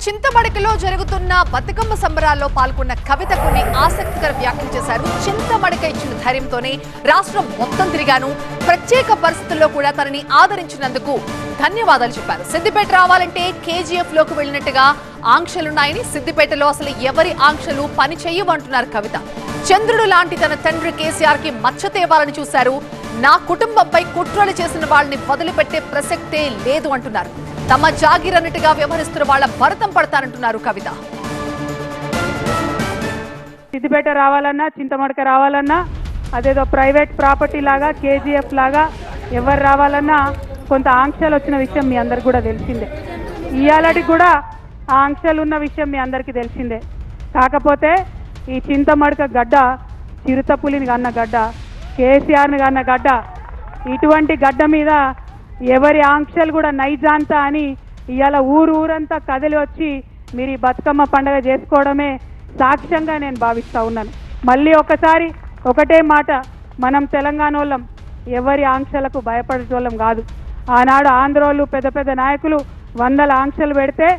చింతమడకలో జరుగుతున్న బతుకమ్మ సంబరాల్లో పాల్గొన్న కవిత కొన్ని ఆసక్తికర వ్యాఖ్యలు చేశారు. చింతమడక ఇచ్చిన ధైర్యంతోనే రాష్ట్రం మొత్తం తిరిగాను, ప్రత్యేక పరిస్థితుల్లో కూడా తనని ఆదరించినందుకు ధన్యవాదాలు చెప్పారు. సిద్దిపేట రావాలంటే కేజీఎఫ్ లోకి వెళ్ళినట్టుగా ఆంక్షలున్నాయని, సిద్దిపేటలో అసలు ఎవరి ఆంక్షలు పని చేయవంటున్నారు కవిత. చంద్రుడు లాంటి తన తండ్రి కేసీఆర్ కి మచ్చ తేవాలని చూశారు. నా కుటుంబంపై కుట్రలు చేసిన వాళ్ళని వదిలిపెట్టే ప్రసక్తే లేదు అంటున్నారు. తమ జాగీరన్నట్టుగా వ్యవహరిస్తున్న వాళ్ళ భరతం పడతానంటున్నారు కవిత. సిద్దిపేట రావాలన్నా, చింతమడక రావాలన్నా అదేదో ప్రైవేట్ ప్రాపర్టీ లాగా, కేజీఎఫ్ లాగా ఎవరు రావాలన్నా కొంత ఆంక్షలు వచ్చిన విషయం మీ అందరికి కూడా తెలిసిందే. ఇవాళకి కూడా ఆ ఆంక్షలు ఉన్న విషయం మీ అందరికీ తెలిసిందే. కాకపోతే ఈ చింతమడక గడ్డ చిరుతపులిని కన్న గడ్డ, కేసీఆర్ని కన్న గడ్డ. ఇటువంటి గడ్డ మీద ఎవరి ఆంక్షలు కూడా నైజాంతా అని ఇవాళ ఊరంతా కదిలి వచ్చి మీరు ఈ బతుకమ్మ పండుగ చేసుకోవడమే సాక్ష్యంగా నేను భావిస్తూ ఉన్నాను. మళ్ళీ ఒకసారి ఒకటే మాట, మనం తెలంగాణ వాళ్ళం ఎవరి ఆంక్షలకు భయపడేటోళ్ళం కాదు. ఆనాడు ఆంధ్రోళ్ళు పెద్ద పెద్ద నాయకులు వందల ఆంక్షలు పెడితే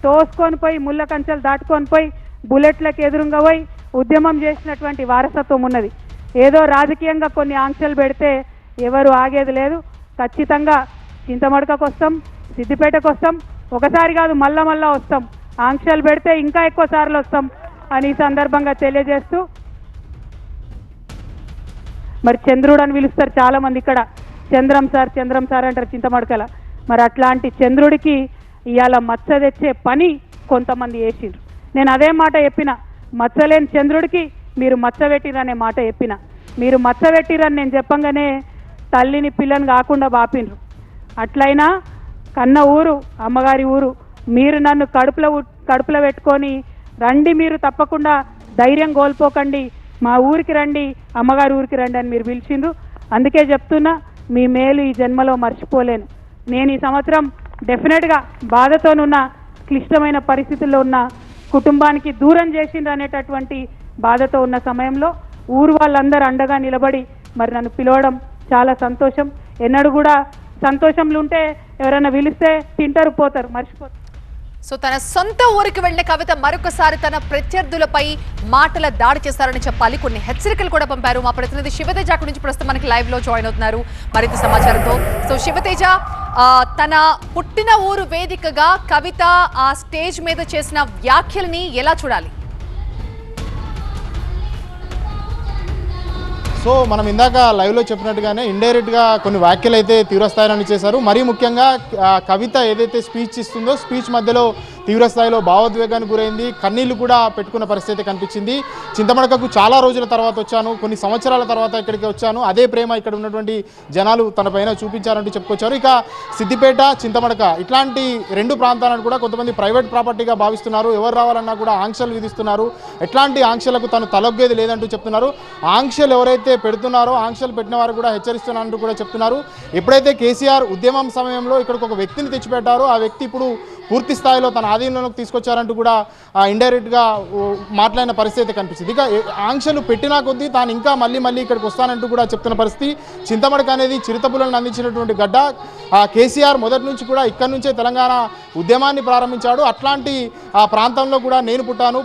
తోసుకొని పోయి ముళ్ళ కంచెలు దాటుకొని పోయి బుల్లెట్లకు ఎదురుగా పోయి ఉద్యమం చేసినటువంటి వారసత్వం ఉన్నది. ఏదో రాజకీయంగా కొన్ని ఆంక్షలు పెడితే ఎవరు ఆగేది లేదు. ఖచ్చితంగా చింతమడకకు వస్తాం, సిద్దిపేటకు వస్తాం, ఒకసారి కాదు మళ్ళా వస్తాం. ఆంక్షలు పెడితే ఇంకా ఎక్కువ సార్లు వస్తాం అని ఈ సందర్భంగా తెలియజేస్తూ, మరి చంద్రుడు అని పిలుస్తారు చాలా మంది ఇక్కడ, చంద్రం సార్ అంటారు చింతమడకల. మరి అట్లాంటి చంద్రుడికి ఇవాళ మచ్చ తెచ్చే పని కొంతమంది చేసిండ్రు. నేను అదే మాట చెప్పిన, మచ్చలేని చంద్రుడికి మీరు మచ్చ పెట్టిరనే మాట చెప్పిన. మీరు మచ్చ పెట్టిరని నేను చెప్పంగానే తల్లిని పిల్లని కాకుండా బాపిండ్రు. అట్లయినా కన్న ఊరు అమ్మగారి ఊరు, మీరు నన్ను కడుపులో పెట్టుకొని రండి, మీరు తప్పకుండా ధైర్యం కోల్పోకండి, మా ఊరికి రండి, అమ్మగారి ఊరికి రండి అని మీరు పిలిచిండ్రు. అందుకే చెప్తున్నా, మీ మేలు ఈ జన్మలో మర్చిపోలేను. నేను ఈ సంవత్సరం డెఫినెట్గా బాధతోనున్న, క్లిష్టమైన పరిస్థితుల్లో ఉన్న కుటుంబానికి దూరం చేసిండ్రు అనేటటువంటి బాధతో ఉన్న సమయంలో ఊరు వాళ్ళందరూ అండగా నిలబడి మరి నన్ను పిలవడం చాలా సంతోషం. ఎన్నడూ కూడా సంతోషంలో ఉంటే ఎవరైనా పిలిస్తే తింటారు, పోతారు, మర్చిపోతారు. సో తన సొంత ఊరికి వెళ్లిన కవిత మరొకసారి తన ప్రత్యర్థులపై మాటల దాడి చేశారని చెప్పాలి. కొన్ని హెచ్చరికలు కూడా పంపారు. మా ప్రతినిధి శివతేజ అక్కడి నుంచి ప్రస్తుతం మనకి లైవ్ లో జాయిన్ అవుతున్నారు మరింత సమాచారంతో. సో శివతేజ, తన పుట్టిన ఊరు వేదికగా కవిత ఆ స్టేజ్ మీద చేసిన వ్యాఖ్యల్ని ఎలా చూడాలి? సో మనం ఇందాక లైవ్లో చెప్పినట్టుగానే ఇండైరెక్ట్గా కొన్ని వ్యాఖ్యలు అయితే తీవ్రస్థాయిలో చేశారు. మరీ ముఖ్యంగా కవిత ఏదైతే స్పీచ్ ఇస్తుందో స్పీచ్ మధ్యలో తీవ్రస్థాయిలో భావోద్వేగానికి గురైంది, కన్నీళ్లు కూడా పెట్టుకున్న పరిస్థితి కనిపించింది. చింతమడకకు చాలా రోజుల తర్వాత వచ్చాను, కొన్ని సంవత్సరాల తర్వాత ఇక్కడికి వచ్చాను, అదే ప్రేమ ఇక్కడ ఉన్నటువంటి జనాలు తన పైన చూపించారంటూ చెప్పుకొచ్చారు. ఇక సిద్దిపేట, చింతమడక ఇట్లాంటి రెండు ప్రాంతాలను కూడా కొంతమంది ప్రైవేట్ ప్రాపర్టీగా భావిస్తున్నారు. ఎవరు రావాలన్నా కూడా ఆంక్షలు విధిస్తున్నారు. ఎట్లాంటి ఆంక్షలకు తను తలొగ్గేది లేదంటూ చెప్తున్నారు. ఆంక్షలు ఎవరైతే పెడుతున్నారో ఆంక్షలు పెట్టిన వారు కూడా హెచ్చరిస్తున్నారంటూ కూడా చెప్తున్నారు. ఎప్పుడైతే కేసీఆర్ ఉద్యమం సమయంలో ఇక్కడికి ఒక వ్యక్తిని తెచ్చిపెట్టారో ఆ వ్యక్తి ఇప్పుడు పూర్తి స్థాయిలో తన ఆధీనంలోకి తీసుకొచ్చారంటూ కూడా ఇండైరెక్ట్గా మాట్లాడిన పరిస్థితి కనిపిస్తుంది. ఇక ఆంక్షలు పెట్టినా కొద్దీ తాను ఇంకా మళ్ళీ ఇక్కడికి వస్తానంటూ కూడా చెప్తున్న పరిస్థితి. చింతమడక అనేది చిరుతపులను అందించినటువంటి గడ్డ. కేసీఆర్ మొదటి నుంచి కూడా ఇక్కడి నుంచే తెలంగాణ ఉద్యమాన్ని ప్రారంభించాడు. అట్లాంటి ఆ ప్రాంతంలో కూడా నేను పుట్టాను.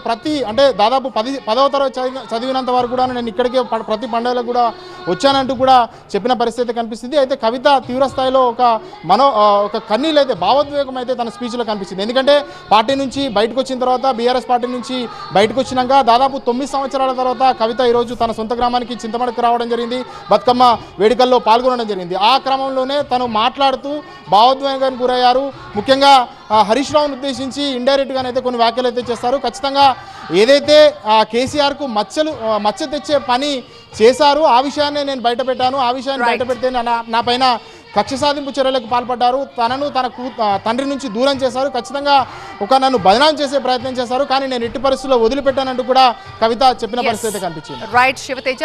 అంటే దాదాపు 10వ తరగతి చదివినంత వరకు కూడా నేను ఇక్కడికే ప్రతి పండుగలకు కూడా వచ్చానంటూ కూడా చెప్పిన పరిస్థితి కనిపిస్తుంది. అయితే కవిత తీవ్రస్థాయిలో ఒక కన్నీళ్ళు అయితే, భావోద్వేగం అయితే తన స్పీచ్లో కనిపిస్తుంది. ఎందుకంటే పార్టీ నుంచి బయటకు వచ్చిన తర్వాత, బీఆర్ఎస్ పార్టీ నుంచి బయటకు వచ్చినాక దాదాపు 9 సంవత్సరాల తర్వాత కవిత ఈరోజు తన సొంత గ్రామానికి చింతమడకు రావడం జరిగింది. బతుకమ్మ వేడుకల్లో పాల్గొనడం జరిగింది. ఆ క్రమంలోనే తను మాట్లాడుతూ భావోద్వేగానికి గురయ్యారు. ముఖ్యంగా హరీష్ రావును ఉద్దేశించి ఇండైరెక్ట్గానైతే కొన్ని వ్యాఖ్యలు అయితే చేస్తారు. ఖచ్చితంగా ఏదైతే కేసీఆర్కు మచ్చ తెచ్చే పని చేశారు ఆ విషయాన్ని నేను బయట పెట్టాను, ఆ విషయాన్ని బయట పెడితే నా పైన కక్ష సాధింపు చర్యలకు పాల్పడ్డారు, తనను తన తండ్రి నుంచి దూరం చేశారు, ఖచ్చితంగా నన్ను బదనాం చేసే ప్రయత్నం చేశారు, కానీ నేను ఎట్టి పరిస్థితుల్లో వదిలిపెట్టానంటూ కూడా కవిత చెప్పిన పరిస్థితి కనిపించింది. రైట్ శివతేజ.